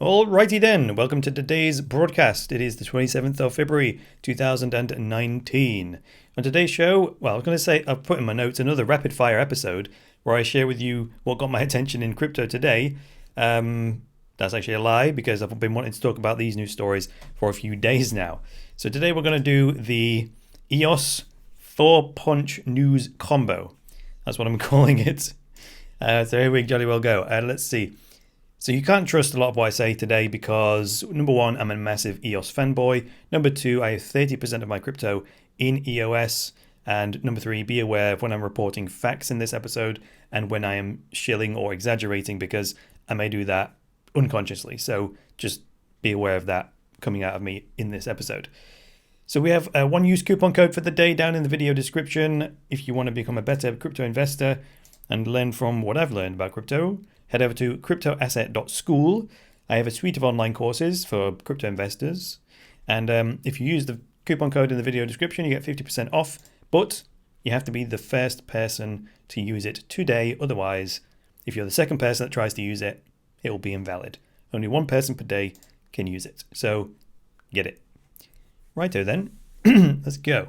Alrighty then, welcome to today's broadcast. It is the 27th of February 2019. On today's show, well, I was going to say, I've put in my notes another rapid fire episode where I share with you what got my attention in crypto today. That's actually a lie because I've been wanting to talk about these news stories for a few days now. So today we're going to do the Eos Thor Punch News Combo. That's what I'm calling it. So here we jolly well go. Let's see. So you can't trust a lot of what I say today because, number one, I'm a massive EOS fanboy. Number two, I have 30% of my crypto in EOS. And number three, be aware of when I'm reporting facts in this episode and when I am shilling or exaggerating because I may do that unconsciously. So just be aware of that coming out of me in this episode. So we have one use coupon code for the day down in the video description. If you want to become a better crypto investor and learn from what I've learned about crypto, head over to cryptoasset.school. I have a suite of online courses for crypto investors. And if you use the coupon code in the video description, you get 50% off. But you have to be the first person to use it today. Otherwise, if you're the second person that tries to use it, it will be invalid. Only one person per day can use it. So get it. Righto then, let's go.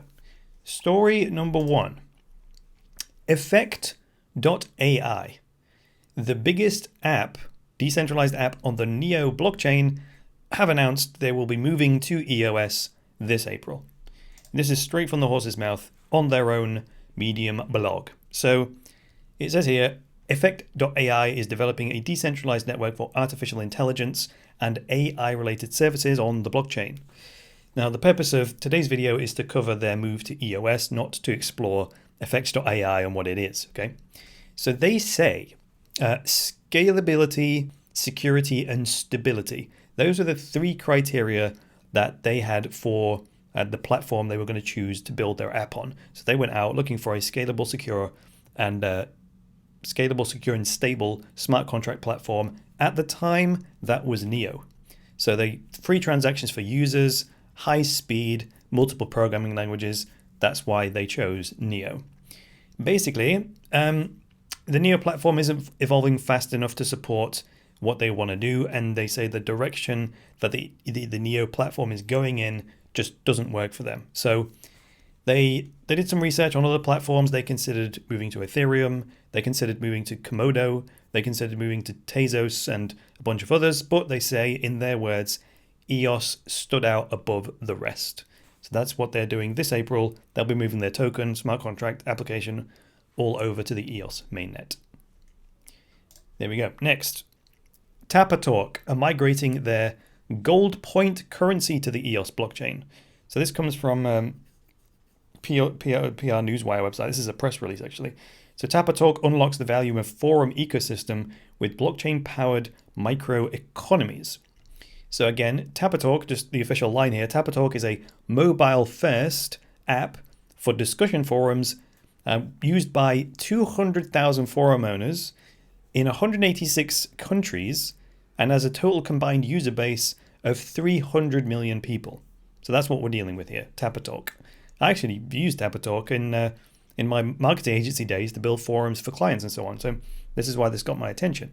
Story number one. Effect.ai. The biggest app, decentralized app on the Neo blockchain, have announced they will be moving to EOS this April. This is straight from the horse's mouth on their own Medium blog. So it says here, effect.ai is developing a decentralized network for artificial intelligence and AI-related services on the blockchain. Now, the purpose of today's video is to cover their move to EOS, not to explore effects.ai and what it is, okay? So they say scalability, security, and stability. Those are the three criteria that they had for the platform they were going to choose to build their app on. So they went out looking for a scalable, secure, and stable smart contract platform. At the time, that was Neo. So they free transactions for users, high speed, multiple programming languages. That's why they chose Neo. Basically, the Neo platform isn't evolving fast enough to support what they want to do, and they say the direction that the Neo platform is going in just doesn't work for them. So they did some research on other platforms. They considered moving to Ethereum, they considered moving to Komodo, they considered moving to Tezos and a bunch of others, but they say, in their words, EOS stood out above the rest. So that's what they're doing this April. They'll be moving their token, smart contract, application all over to the EOS mainnet. There we go. Next, Tapatalk are migrating their gold point currency to the EOS blockchain. So this comes from PR Newswire website. This is a press release, actually. So Tapatalk unlocks the value of forum ecosystem with blockchain-powered microeconomies. So again, Tapatalk, just the official line here, Tapatalk is a mobile-first app for discussion forums used by 200,000 forum owners in 186 countries and has a total combined user base of 300 million people. So that's what we're dealing with here, Tapatalk. I actually used Tapatalk in my marketing agency days to build forums for clients and so on. So this is why this got my attention.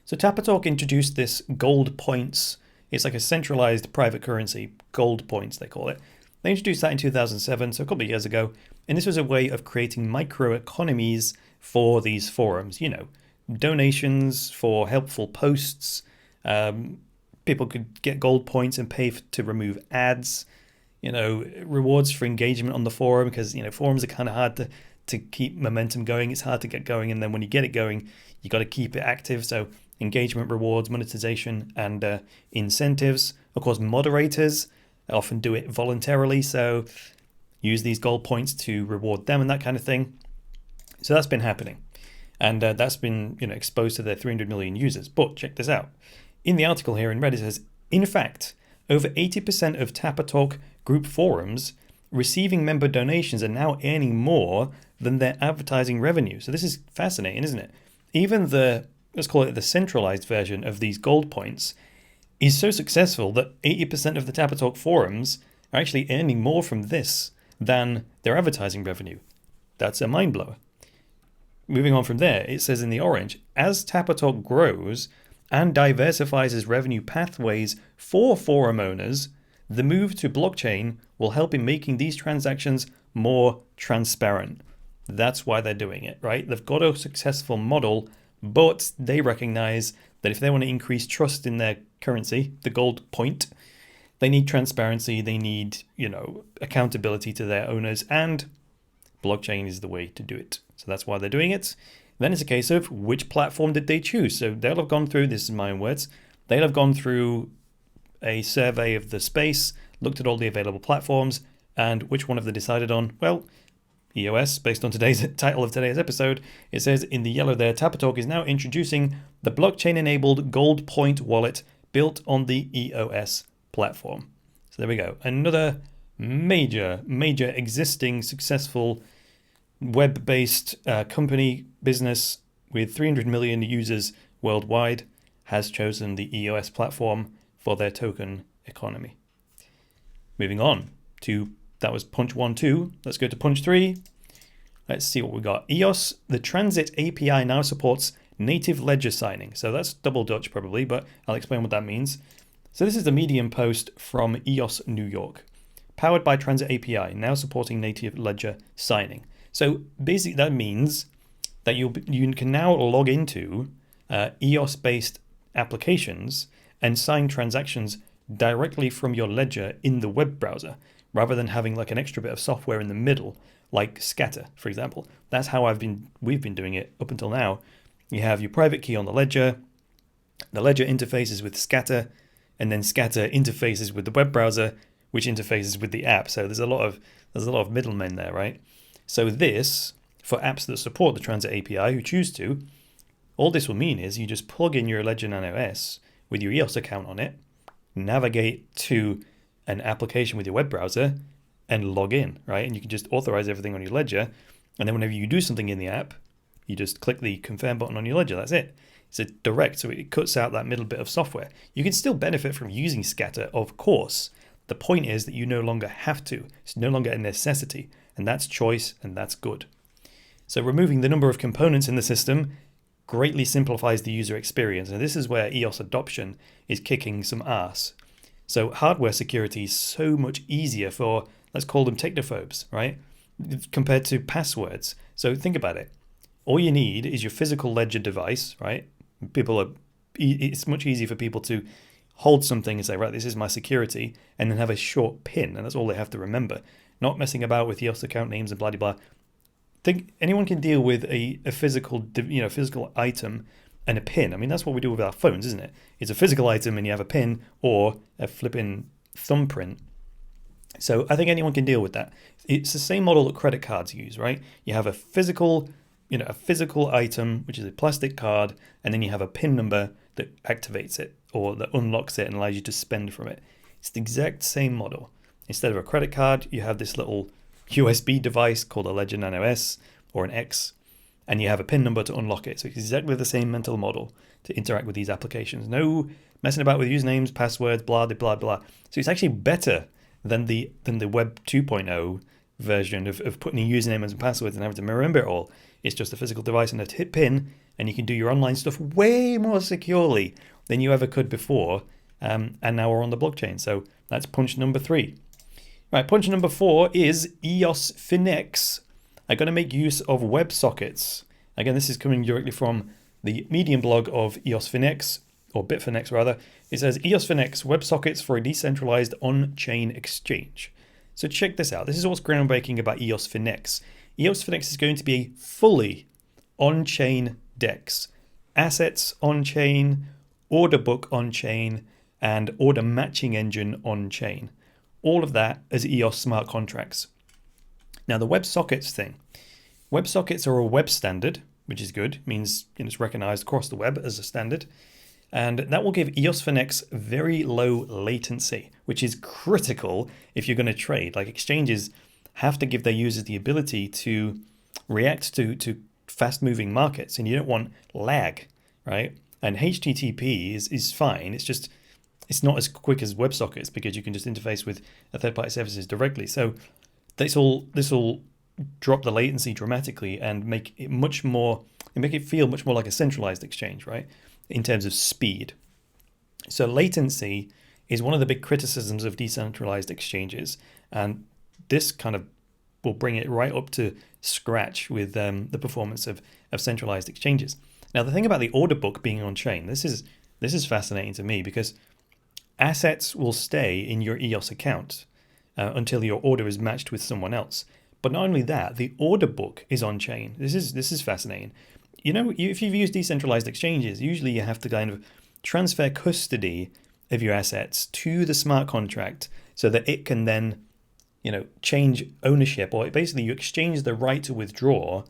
So Tapatalk introduced this gold points. It's like a centralized private currency, gold points they call it. They introduced that in 2007, so a couple of years ago. And this was a way of creating microeconomies for these forums. You know, donations for helpful posts. People could get gold points and pay to remove ads. You know, rewards for engagement on the forum because, you know, forums are kind of hard to keep momentum going. It's hard to get going. And then when you get it going, you got to keep it active. So engagement, rewards, monetization, and incentives. Of course, moderators often do it voluntarily. So use these gold points to reward them and that kind of thing. So that's been happening. And that's been, you know, exposed to their 300 million users. But check this out. In the article here in Reddit, it says, in fact, over 80% of Tapatalk group forums receiving member donations are now earning more than their advertising revenue. So this is fascinating, isn't it? Even the, let's call it the centralized version of these gold points is so successful that 80% of the Tapatalk forums are actually earning more from this than their advertising revenue. That's a mind blower. Moving on from there, it says in the orange, as Tapatalk grows, and diversifies his revenue pathways for forum owners, the move to blockchain will help in making these transactions more transparent. That's why they're doing it, right? They've got a successful model, but they recognize that if they want to increase trust in their currency, the gold point, they need transparency, they need, accountability to their owners, and blockchain is the way to do it. So that's why they're doing it. Then it's a case of which platform did they choose? So they'll have gone through, this is my own words, they'll have gone through a survey of the space, looked at all the available platforms, and which one have they decided on? Well, EOS, based on today's title of today's episode, it says in the yellow there, Tapatalk is now introducing the blockchain-enabled gold point wallet built on the EOS platform. So there we go. Another major existing successful web-based company business with 300 million users worldwide has chosen the EOS platform for their token economy. Moving on to, that was punch 1, 2. Let's go to punch 3. Let's see what we got. EOS, the Transit API now supports native ledger signing. So that's double Dutch probably, but I'll explain what that means. So this is the Medium post from EOS New York. Powered by Transit API, now supporting native ledger signing. So basically that means that you can now log into EOS-based applications and sign transactions directly from your ledger in the web browser, rather than having like an extra bit of software in the middle, like Scatter, for example. That's how we've been doing it up until now. You have your private key on the ledger interfaces with Scatter, and then Scatter interfaces with the web browser, which interfaces with the app. So there's a lot of middlemen there, right? So this, for apps that support the Transit API who choose to, all this will mean is you just plug in your Ledger Nano S with your EOS account on it, navigate to an application with your web browser, and log in, right? And you can just authorize everything on your ledger. And then whenever you do something in the app, you just click the confirm button on your ledger. That's it. It's a direct, so it cuts out that middle bit of software. You can still benefit from using Scatter, of course. The point is that you no longer have to. It's no longer a necessity. And that's choice, and that's good. So removing the number of components in the system greatly simplifies the user experience. And this is where EOS adoption is kicking some ass. So hardware security is so much easier for, let's call them technophobes, right? Compared to passwords. So think about it. All you need is your physical ledger device, right? It's much easier for people to hold something and say, right, this is my security, and then have a short pin, and that's all they have to remember. Not messing about with EOS account names and blah, blah, blah. Think anyone can deal with a physical item and a pin. I mean, that's what we do with our phones, isn't it? It's a physical item and you have a pin or a flipping thumbprint. So I think anyone can deal with that. It's the same model that credit cards use, right? You have a physical item, which is a plastic card, and then you have a PIN number that activates it or that unlocks it and allows you to spend from it. It's the exact same model. Instead of a credit card, you have this little USB device called a Ledger Nano S or an X, and you have a PIN number to unlock it. So it's exactly the same mental model to interact with these applications. No messing about with usernames, passwords, blah, blah, blah. So it's actually better than the Web 2.0 version of putting in usernames and passwords and having to remember it all. It's just a physical device and a PIN, and you can do your online stuff way more securely than you ever could before. And now we're on the blockchain. So that's punch number 3. Right, punch number 4 is Eos Phenix. I'm going to make use of Websockets. Again, this is coming directly from the Medium blog of Eos Phenix, or Bitfinex rather. It says Eos Phenix, Websockets for a decentralized on-chain exchange. So check this out. This is what's groundbreaking about Eos Phenix. Eos Phenix is going to be a fully on-chain DEX. Assets on-chain, order book on-chain, and order matching engine on-chain. All of that as EOS smart contracts. Now the WebSockets thing. WebSockets are a web standard, which is good. It means it's recognized across the web as a standard. And that will give Eos Phenix very low latency, which is critical if you're going to trade. Like exchanges have to give their users the ability to react to fast-moving markets, and you don't want lag, right? And HTTP is fine. It's not as quick as WebSockets because you can just interface with a third-party services directly. So this will drop the latency dramatically and make it feel much more like a centralized exchange, right? in terms of speed. So latency is one of the big criticisms of decentralized exchanges, and this kind of will bring it right up to scratch with the performance of centralized exchanges. Now, the thing about the order book being on chain, this is fascinating to me, because assets will stay in your EOS account until your order is matched with someone else. But not only that, the order book is on chain. This is fascinating. You know, if you've used decentralized exchanges, usually you have to kind of transfer custody of your assets to the smart contract so that it can then, you know, change ownership, or basically you exchange the right to withdraw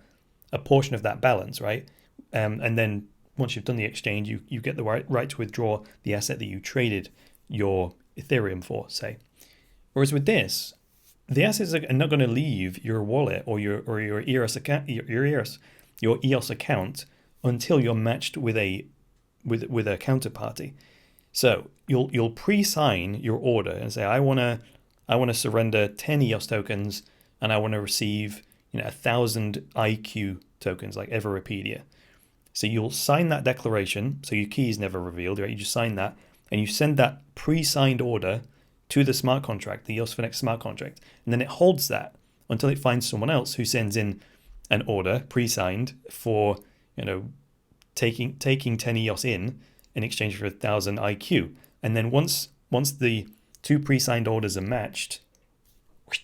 a portion of that balance, right? And then once you've done the exchange, you get the right to withdraw the asset that you traded your Ethereum for, say. Whereas with this, the assets are not going to leave your wallet or your EOS account, your EOS account, until you're matched with a counterparty. So you'll pre-sign your order and say, I want to surrender 10 EOS tokens, and I want to receive 1,000 IQ tokens, like Everpedia. So you'll sign that declaration. So your key is never revealed, right? You just sign that, and you send that pre-signed order to the smart contract, the Eos Phenix smart contract, and then it holds that until it finds someone else who sends in an order pre-signed for taking 10 EOS in exchange for 1,000 IQ. And then once the two pre-signed orders are matched,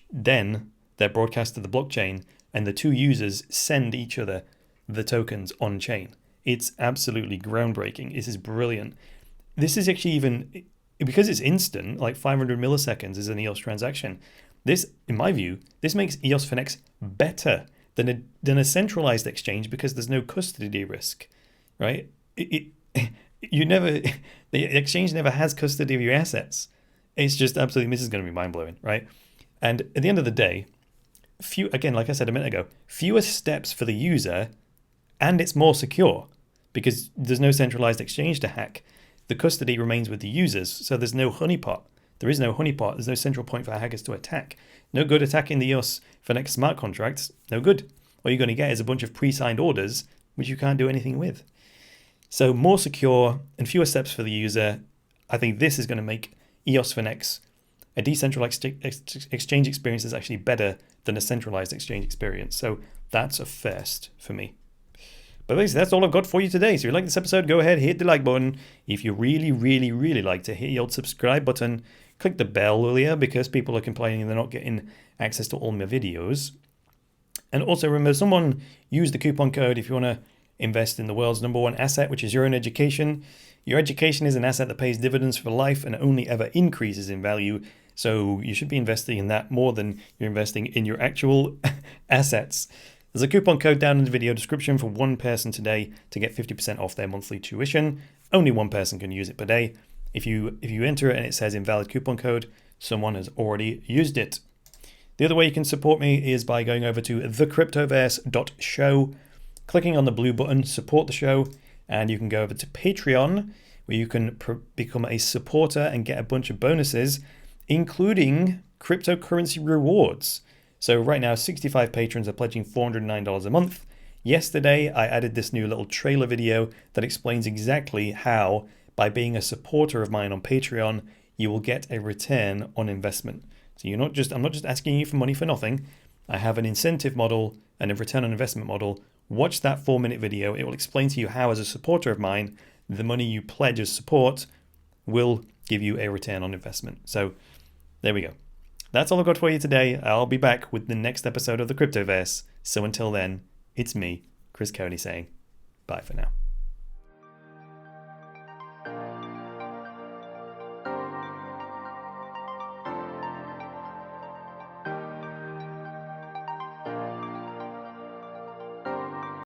then they're broadcast to the blockchain, and the two users send each other the tokens on chain. It's absolutely groundbreaking. This is brilliant. This is actually, even because it's instant, like 500 milliseconds is an EOS transaction. This, in my view, this makes EOS Phenix better than a centralized exchange, because there's no custody risk, right? The exchange never has custody of your assets. It's just absolutely, this is going to be mind-blowing, right? And at the end of the day, again, like I said a minute ago, fewer steps for the user, and it's more secure because there's no centralized exchange to hack. The custody remains with the users, so there's no honeypot. There is no honeypot. There's no central point for hackers to attack. No good attacking the EOS Phenix smart contracts. No good. All you're going to get is a bunch of pre-signed orders, which you can't do anything with. So more secure and fewer steps for the user. I think this is going to make EOS Phenix, a decentralized exchange experience, is actually better than a centralized exchange experience. So that's a first for me. But basically, that's all I've got for you today. So if you like this episode, go ahead, hit the like button. If you really, really, really like to, hit the old subscribe button. Click the bell earlier, because people are complaining they're not getting access to all my videos. And also remember, someone used the coupon code if you want to invest in the world's #1 asset, which is your own education. Your education is an asset that pays dividends for life and only ever increases in value. So you should be investing in that more than you're investing in your actual assets. There's a coupon code down in the video description for one person today to get 50% off their monthly tuition. Only one person can use it per day. If you enter it and it says invalid coupon code, someone has already used it. The other way you can support me is by going over to thecryptoverse.show, clicking on the blue button, support the show, and you can go over to Patreon, where you can become a supporter and get a bunch of bonuses, including cryptocurrency rewards. So right now, 65 patrons are pledging $409 a month. Yesterday, I added this new little trailer video that explains exactly how, by being a supporter of mine on Patreon, you will get a return on investment. So I'm not just asking you for money for nothing. I have an incentive model and a return on investment model. Watch that 4-minute video. It will explain to you how, as a supporter of mine, the money you pledge as support will give you a return on investment. So there we go. That's all I've got for you today. I'll be back with the next episode of the Cryptoverse. So until then, it's me, Chris Coney, saying bye for now.